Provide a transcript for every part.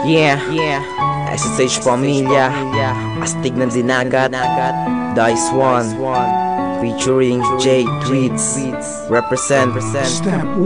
Yeah, SSH Pamilya, Astig ng Dinagat, Dice One, featuring J Tweets, represent. Step 1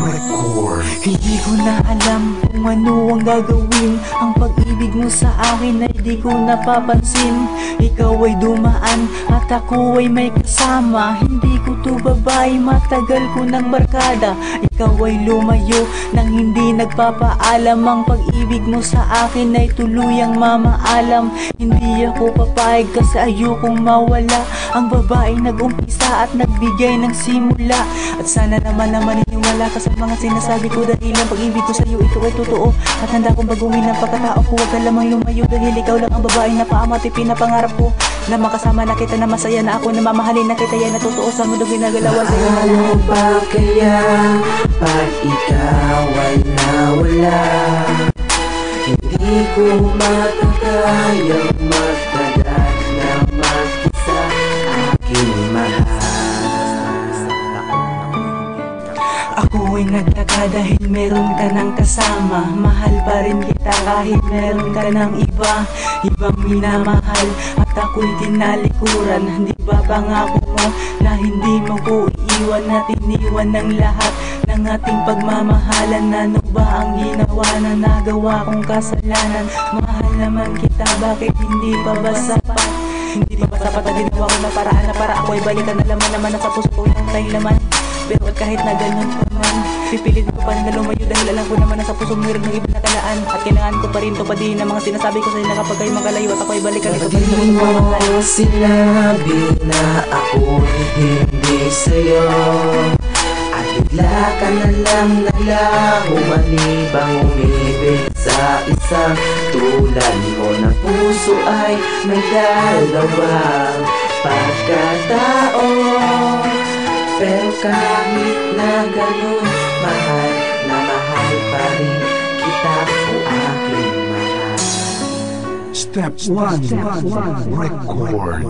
Record. Hindi ko na alam kung ano ang gagawin. Ang pag-ibig mo sa akin ay di ko napapansin. Ikaw ay dumaan at ako ay may kasama. Hindi ko to babae, matagal ko ng barkada. Ikaw ay lumayo nang hindi nagpapaalam. Ang pag-ibig mo sa akin ay tuluyang mamaalam. Hindi ako papayag kasi ayokong mawala. Ang babae nag-umpisa at nagbigay ng simula. At sana naman maniniwala ka sa mga sinasabi ko. Dahil ang pag-ibig ko sa'yo ito ay totoo. At handa kong baguhin ang pagkatao ko. Huwag ka lamang lumayo dahil ikaw lang ang babae na paamati pinapangarap ko. Na makasama na kita, na masaya na ako, na mamahalin na kita. Yan na totoo sa mundo ginagalawan sa'yo na ano ba kaya pag ikaw ay nawala? Hindi ko matatayang magtagal na mag-isa aking mahal. Ako ay nagtaka dahil meron ka ng kasama. Mahal pa rin kita kahit meron ka ng iba. Ibang minamahal at ako'y tinalikuran. Di ba pangako mo na hindi mo ko iiwan at iniwan ng lahat ng ating pagmamahalan? Ano ba ang ginawa na nagawa kong kasalanan? Mahal naman kita, bakit hindi pa ba sapat? Hindi pa ba sapat na ginawa ko na paraan na para ako ay balikan na naman na sa puso ko yung tayo laman? Pero at kahit na ganun pa man, pipilit ko pa rin na lumayo dahil alam ko naman na sa puso mo rin ng iba na kalaan. At kailangan ko pa rin tupadiin ang mga sinasabi ko sa'yo na kapag kayo magalayo at ako ay balikan, ito pa rin ako mamahal. Sinabi na ako hindi sa'yo, at bigla ka na lang umalibang umibig sa isang tulad mo na puso ay may dalawang pagkatao. Pero kahit na ganun, mahal na mahal pa rin kita, o aking mahal. Step 1 Record.